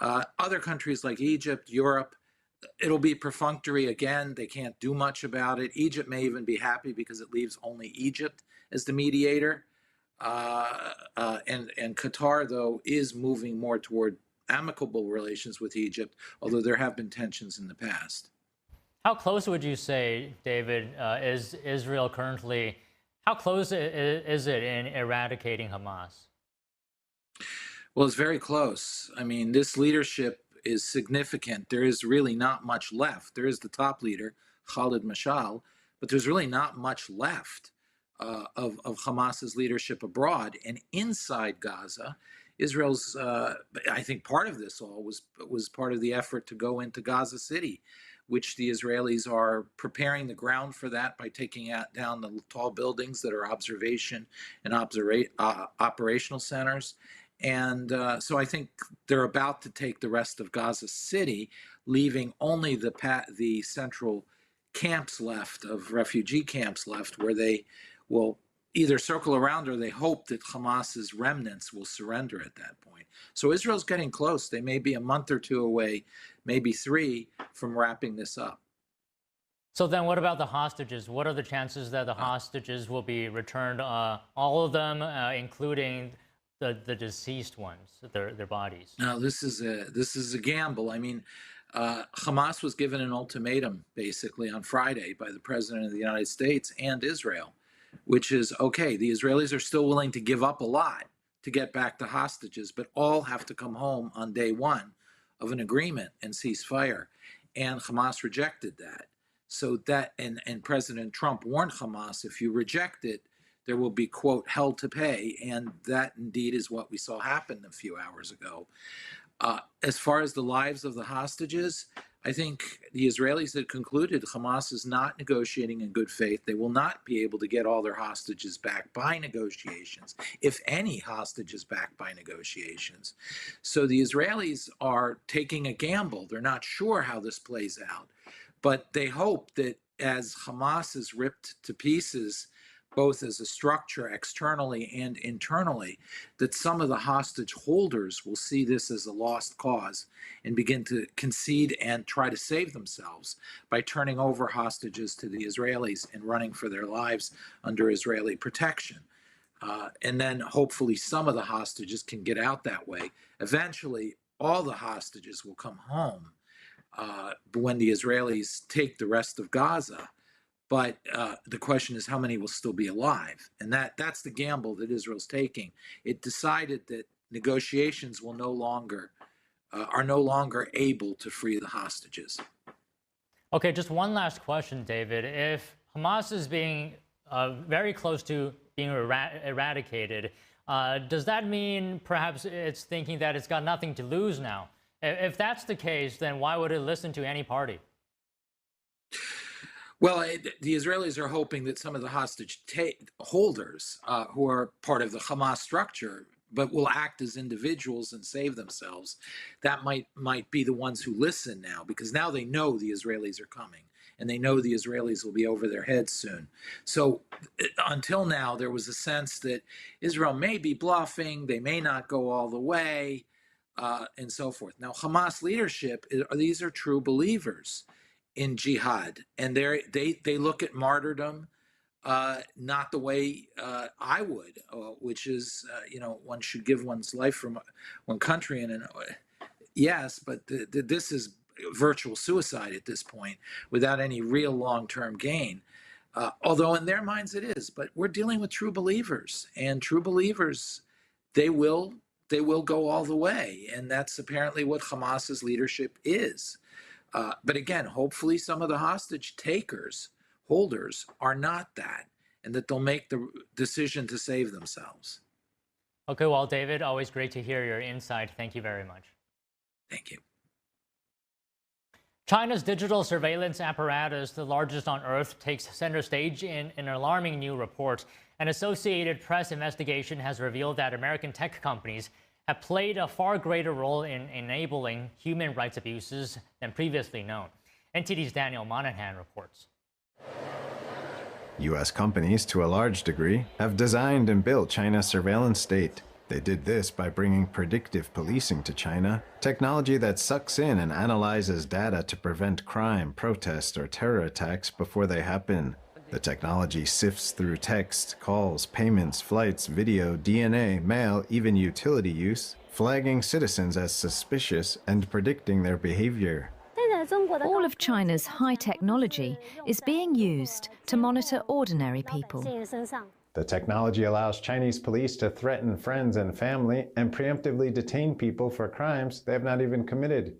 Other countries like Egypt, Europe, it'll be perfunctory again. They can't do much about it. Egypt may even be happy because it leaves only Egypt as the mediator. And Qatar, though, is moving more toward amicable relations with Egypt, although there have been tensions in the past. How close would you say, David, is Israel currently, how close is it in eradicating Hamas? Well, it's very close. I mean, this leadership is significant. There is really not much left. There is the top leader, Khalid Mashal, but there's really not much left of Hamas's leadership abroad. And inside Gaza, Israel's, I think part of this all was part of the effort to go into Gaza City, which the Israelis are preparing the ground for that by taking down the tall buildings that are observation and operational centers. And so I think they're about to take the rest of Gaza City, leaving only the central camps left, of refugee camps left, where they will either circle around or they hope that Hamas's remnants will surrender at that point. So Israel's getting close. They may be a month or two away, maybe 3, from wrapping this up. So then what about the hostages? What are the chances that the hostages will be returned, all of them, including the deceased ones, their bodies? No, this is a gamble. I mean, Hamas was given an ultimatum basically on Friday by the President of the United States and Israel, which is, okay, the Israelis are still willing to give up a lot to get back the hostages, but all have to come home on day one of an agreement and ceasefire. And Hamas rejected that. So that, and President Trump warned Hamas, if you reject it, there will be, quote, hell to pay. And that indeed is what we saw happen a few hours ago. As far as the lives of the hostages, I think the Israelis had concluded Hamas is not negotiating in good faith. They will not be able to get all their hostages back by negotiations, if any hostages back by negotiations. So the Israelis are taking a gamble. They're not sure how this plays out, but they hope that as Hamas is ripped to pieces, both as a structure externally and internally, that some of the hostage holders will see this as a lost cause and begin to concede and try to save themselves by turning over hostages to the Israelis and running for their lives under Israeli protection. And then hopefully some of the hostages can get out that way. Eventually, all the hostages will come home when the Israelis take the rest of Gaza. But the question is how many will still be alive? And that's the gamble that Israel's taking. It decided that negotiations will are no longer able to free the hostages. Okay, just one last question, David. If Hamas is being very close to being eradicated, does that mean perhaps it's thinking that it's got nothing to lose now? If that's the case, then why would it listen to any party? Well, the Israelis are hoping that some of the hostage holders who are part of the Hamas structure, but will act as individuals and save themselves, that might be the ones who listen now, because now they know the Israelis are coming, and they know the Israelis will be over their heads soon. So until now, there was a sense that Israel may be bluffing, they may not go all the way, and so forth. Now, Hamas leadership, these are true believers in jihad, and they look at martyrdom not the way I would, which is one should give one's life for one country, and yes, but this is virtual suicide at this point without any real long-term gain. Although in their minds it is, but we're dealing with true believers, and true believers, they will go all the way, and that's apparently what Hamas's leadership is. But again, hopefully some of the hostage holders are not that, and that they'll make the decision to save themselves. Okay, well, David, always great to hear your insight. Thank you very much. Thank you. China's digital surveillance apparatus, the largest on Earth, takes center stage in an alarming new report. An Associated Press investigation has revealed that American tech companies have played a far greater role in enabling human rights abuses than previously known. NTD's Daniel Monahan reports. U.S. companies, to a large degree, have designed and built China's surveillance state. They did this by bringing predictive policing to China, technology that sucks in and analyzes data to prevent crime, protests, or terror attacks before they happen. The technology sifts through text, calls, payments, flights, video, DNA, mail, even utility use, flagging citizens as suspicious and predicting their behavior. All of China's high technology is being used to monitor ordinary people. The technology allows Chinese police to threaten friends and family and preemptively detain people for crimes they have not even committed.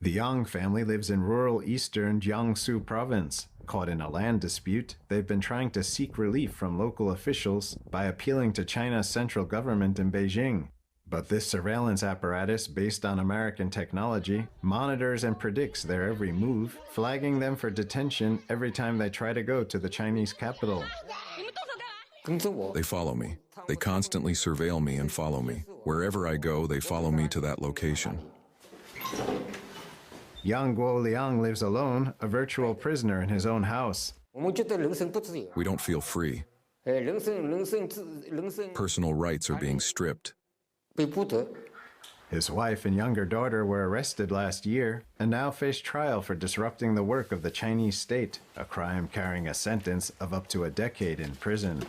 The Yang family lives in rural eastern Jiangsu province. Caught in a land dispute, they've been trying to seek relief from local officials by appealing to China's central government in Beijing. But this surveillance apparatus, based on American technology, monitors and predicts their every move, flagging them for detention every time they try to go to the Chinese capital. They follow me. They constantly surveil me and follow me. Wherever I go, they follow me to that location. Yang Guoliang lives alone, a virtual prisoner in his own house. We don't feel free. Personal rights are being stripped. His wife and younger daughter were arrested last year and now face trial for disrupting the work of the Chinese state, a crime carrying a sentence of up to a decade in prison.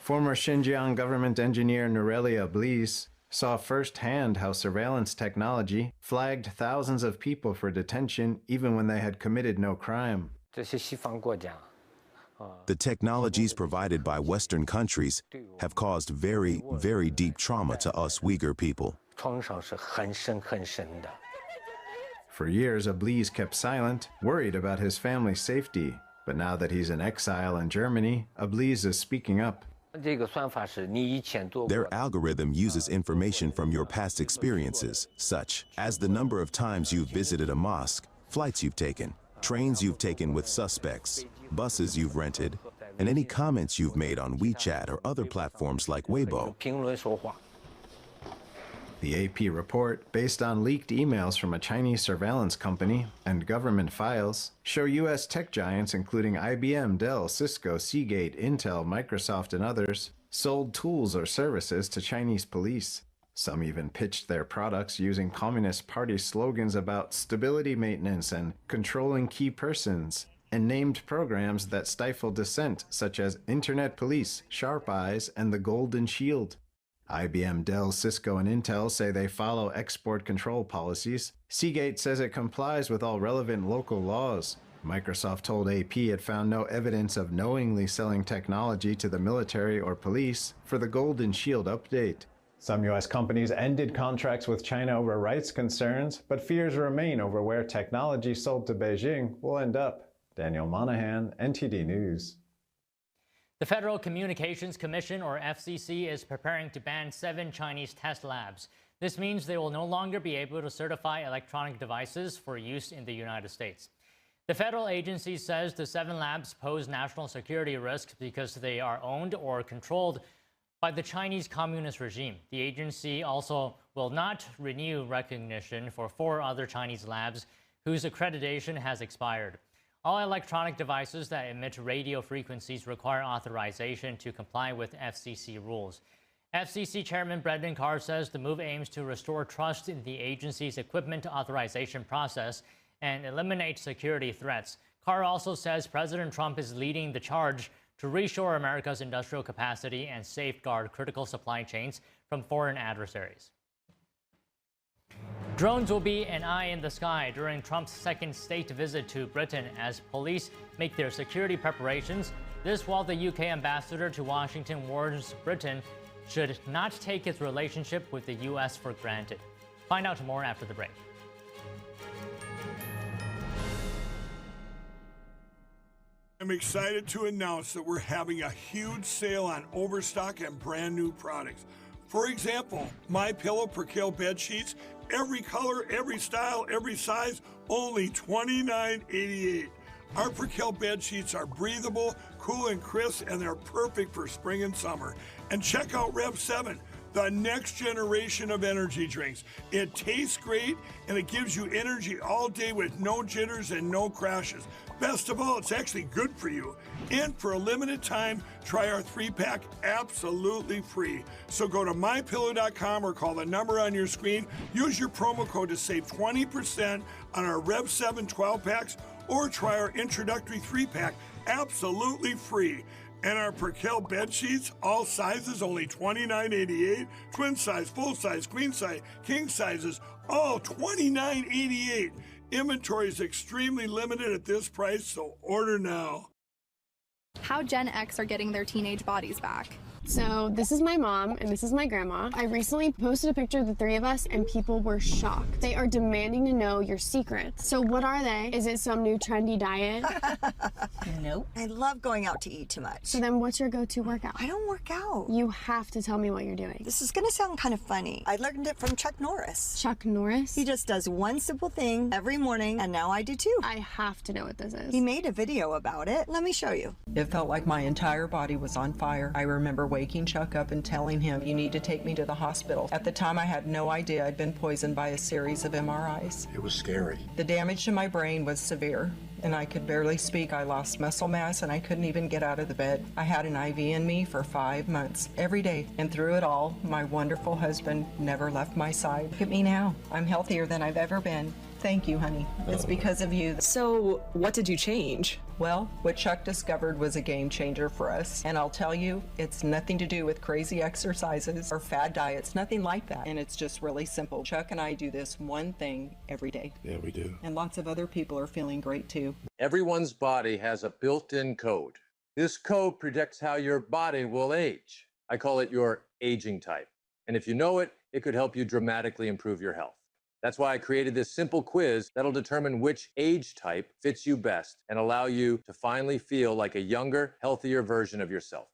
Former Xinjiang government engineer Norelia Blees saw firsthand how surveillance technology flagged thousands of people for detention even when they had committed no crime. The technologies provided by Western countries have caused very, very deep trauma to us Uyghur people. 创伤是很深很深的。 For years, Abliz kept silent, worried about his family's safety. But now that he's in exile in Germany, Abliz is speaking up. 这个算法是你以前做过。 Their algorithm uses information from your past experiences, such as the number of times you've visited a mosque, flights you've taken, trains you've taken with suspects, buses you've rented, and any comments you've made on WeChat or other platforms like Weibo. 评论说话。 The AP report, based on leaked emails from a Chinese surveillance company and government files, show U.S. tech giants including IBM, Dell, Cisco, Seagate, Intel, Microsoft, and others sold tools or services to Chinese police. Some even pitched their products using Communist Party slogans about stability maintenance and controlling key persons, and named programs that stifle dissent, such as Internet Police, Sharp Eyes, and the Golden Shield. IBM, Dell, Cisco, and Intel say they follow export control policies. Seagate says it complies with all relevant local laws. Microsoft told AP it found no evidence of knowingly selling technology to the military or police for the Golden Shield update. Some U.S. companies ended contracts with China over rights concerns, but fears remain over where technology sold to Beijing will end up. Daniel Monahan, NTD News. The Federal Communications Commission, or FCC, is preparing to ban 7 Chinese test labs. This means they will no longer be able to certify electronic devices for use in the United States. The federal agency says the 7 labs pose national security risks because they are owned or controlled by the Chinese Communist regime. The agency also will not renew recognition for 4 other Chinese labs whose accreditation has expired. All electronic devices that emit radio frequencies require authorization to comply with FCC rules. FCC Chairman Brendan Carr says the move aims to restore trust in the agency's equipment authorization process and eliminate security threats. Carr also says President Trump is leading the charge to reshore America's industrial capacity and safeguard critical supply chains from foreign adversaries. Drones will be an eye in the sky during Trump's second state visit to Britain as police make their security preparations. This while the UK ambassador to Washington warns Britain should not take its relationship with the US for granted. Find out more after the break. I'm excited to announce that we're having a huge sale on overstock and brand new products. For example, MyPillow Percale bed sheets, every color, every style, every size, only $29.88. Our Percale bed sheets are breathable, cool and crisp, and they're perfect for spring and summer. And check out Rev 7, the next generation of energy drinks. It tastes great, and it gives you energy all day with no jitters and no crashes. Best of all, it's actually good for you. And for a limited time, try our 3-pack absolutely free. So go to mypillow.com or call the number on your screen. Use your promo code to save 20% on our Rev 7 12-packs, or try our introductory 3-pack absolutely free. And our Percale bed sheets, all sizes, only $29.88. Twin size, full size, queen size, king sizes, all $29.88. Inventory is extremely limited at this price, so order now. How Gen X are getting their teenage bodies back. So this is my mom and this is my grandma. I recently posted a picture of the 3 of us and people were shocked. They are demanding to know your secrets. So what are they? Is it some new trendy diet? Nope. I love going out to eat too much. So then what's your go-to workout? I don't work out. You have to tell me what you're doing. This is gonna sound kind of funny. I learned it from Chuck Norris. Chuck Norris? He just does one simple thing every morning, and now I do too. I have to know what this is. He made a video about it. Let me show you. It felt like my entire body was on fire. I remember waking Chuck up and telling him, "You need to take me to the hospital." At the time, I had no idea I'd been poisoned by a series of MRIs. It was scary. The damage to my brain was severe, and I could barely speak. I lost muscle mass, and I couldn't even get out of the bed. I had an IV in me for 5 months, every day. And through it all, my wonderful husband never left my side. Look at me now. I'm healthier than I've ever been. Thank you, honey. It's because of you. So, what did you change? Well, what Chuck discovered was a game changer for us. And I'll tell you, it's nothing to do with crazy exercises or fad diets, nothing like that. And it's just really simple. Chuck and I do this one thing every day. Yeah, we do. And lots of other people are feeling great too. Everyone's body has a built-in code. This code predicts how your body will age. I call it your aging type. And if you know it, it could help you dramatically improve your health. That's why I created this simple quiz that'll determine which age type fits you best and allow you to finally feel like a younger, healthier version of yourself.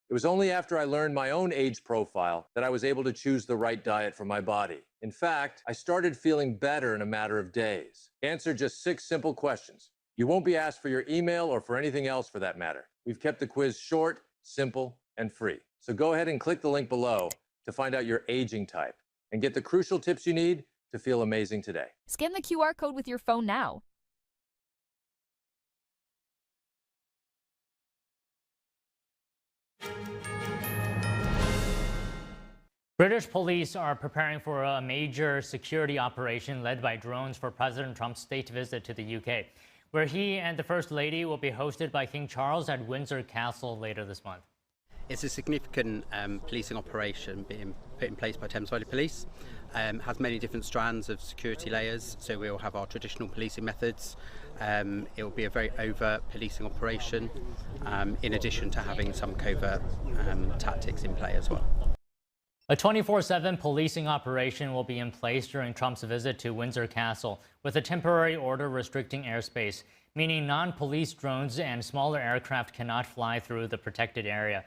It was only after I learned my own age profile that I was able to choose the right diet for my body. In fact, I started feeling better in a matter of days. Answer just 6 simple questions. You won't be asked for your email or for anything else for that matter. We've kept the quiz short, simple, and free. So go ahead and click the link below to find out your aging type and get the crucial tips you need to feel amazing today. Scan the QR code with your phone now. British police are preparing for a major security operation led by drones for President Trump's state visit to the UK, where he and the First Lady will be hosted by King Charles at Windsor Castle later this month. It's a significant policing operation being put in place by Thames Valley Police. Has many different strands of security layers, so we'll have our traditional policing methods. It will be a very overt policing operation, in addition to having some covert tactics in play as well. A 24/7 policing operation will be in place during Trump's visit to Windsor Castle, with a temporary order restricting airspace, meaning non-police drones and smaller aircraft cannot fly through the protected area.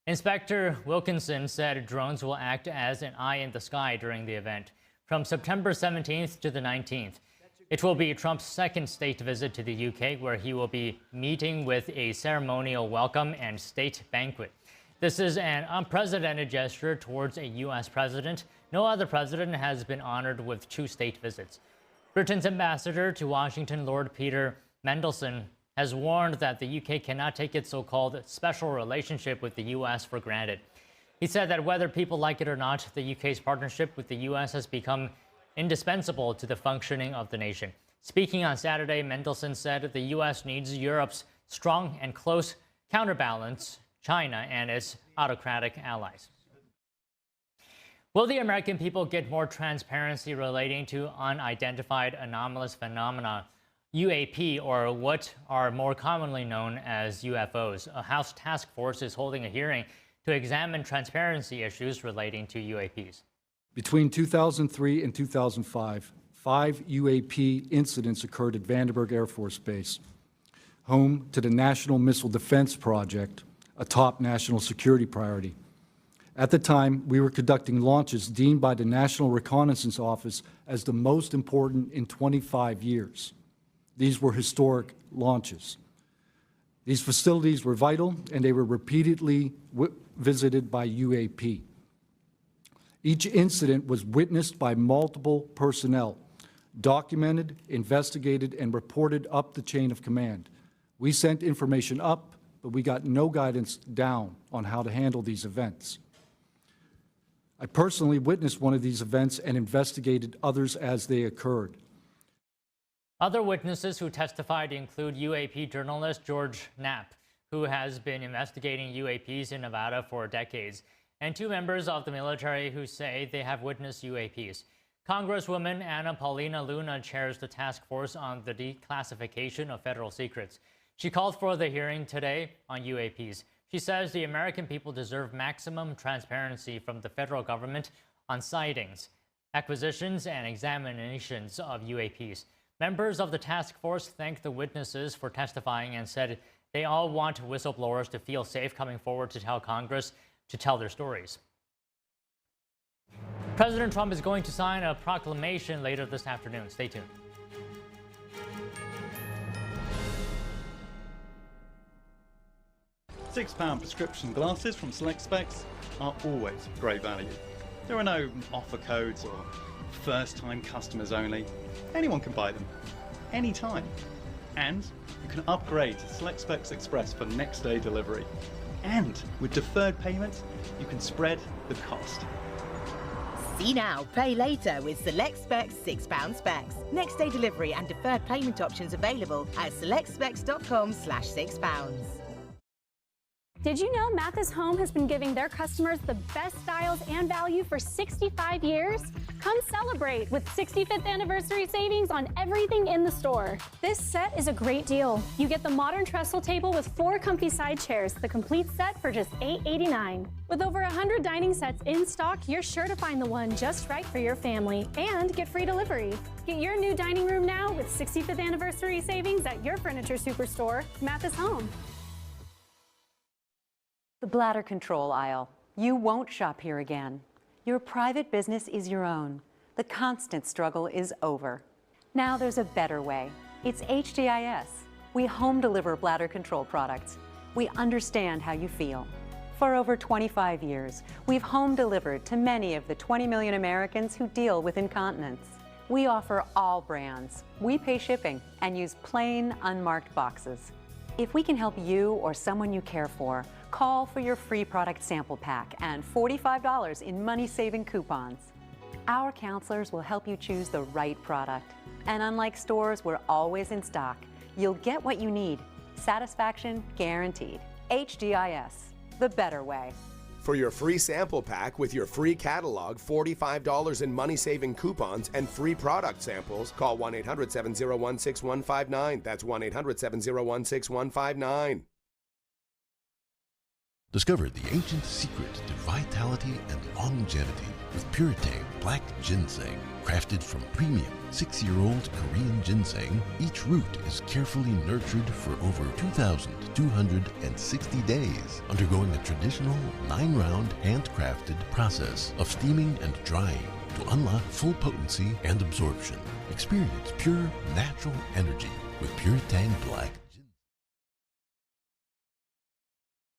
Inspector Wilkinson said drones will act as an eye in the sky during the event, from September 17th to the 19th. It will be Trump's second state visit to the UK, where he will be meeting with a ceremonial welcome and state banquet. This is an unprecedented gesture towards a U.S. president. No other president has been honored with 2 state visits. Britain's ambassador to Washington, Lord Peter Mandelson, has warned that the UK cannot take its so-called special relationship with the U.S. for granted. He said that whether people like it or not, the UK's partnership with the U.S. has become indispensable to the functioning of the nation. Speaking on Saturday, Mandelson said the U.S. needs Europe's strong and close counterbalance, China and its autocratic allies. Will the American people get more transparency relating to unidentified anomalous phenomena, UAP, or what are more commonly known as UFOs? A House task force is holding a hearing to examine transparency issues relating to UAPs. Between 2003 and 2005, 5 UAP incidents occurred at Vandenberg Air Force Base, home to the National Missile Defense Project, a top national security priority. At the time, we were conducting launches deemed by the National Reconnaissance Office as the most important in 25 years. These were historic launches. These facilities were vital, and they were repeatedly visited by UAP. Each incident was witnessed by multiple personnel, documented, investigated, and reported up the chain of command. We sent information up, but we got no guidance down on how to handle these events. I personally witnessed one of these events and investigated others as they occurred. Other witnesses who testified include UAP journalist George Knapp, who has been investigating UAPs in Nevada for decades, and 2 members of the military who say they have witnessed UAPs. Congresswoman Anna Paulina Luna chairs the task force on the declassification of federal secrets. She called for the hearing today on UAPs. She says the American people deserve maximum transparency from the federal government on sightings, acquisitions, and examinations of UAPs. Members of the task force thanked the witnesses for testifying and said they all want whistleblowers to feel safe coming forward to tell Congress to tell their stories. President Trump is going to sign a proclamation later this afternoon. Stay tuned. £6 prescription glasses from Select Specs are always great value. There are no offer codes or first-time customers only. Anyone can buy them, anytime. And you can upgrade to Select Specs Express for next-day delivery. And with deferred payments, you can spread the cost. See now, pay later with Select Specs £6 specs. Next day delivery and deferred payment options available at selectspecs.com/£6. Did you know Mathis Home has been giving their customers the best styles and value for 65 years? Come celebrate with 65th anniversary savings on everything in the store. This set is a great deal. You get the modern trestle table with 4 comfy side chairs, the complete set for just $8.89. With over 100 dining sets in stock, you're sure to find the one just right for your family and get free delivery. Get your new dining room now with 65th anniversary savings at your furniture superstore, Mathis Home. The bladder control aisle. You won't shop here again. Your private business is your own. The constant struggle is over. Now there's a better way. It's HDIS. We home deliver bladder control products. We understand how you feel. For over 25 years, we've home delivered to many of the 20 million Americans who deal with incontinence. We offer all brands. We pay shipping and use plain, unmarked boxes. If we can help you or someone you care for, call for your free product sample pack and $45 in money-saving coupons. Our counselors will help you choose the right product. And unlike stores, we're always in stock. You'll get what you need. Satisfaction guaranteed. HDIS, the better way. For your free sample pack with your free catalog, $45 in money-saving coupons, and free product samples, call 1-800-701-6159. That's 1-800-701-6159. Discover the ancient secret to vitality and longevity with Puretane Black Ginseng. Crafted from premium 6-year-old Korean ginseng, each root is carefully nurtured for over 2,260 days, undergoing a traditional 9-round handcrafted process of steaming and drying to unlock full potency and absorption. Experience pure, natural energy with Puretane Black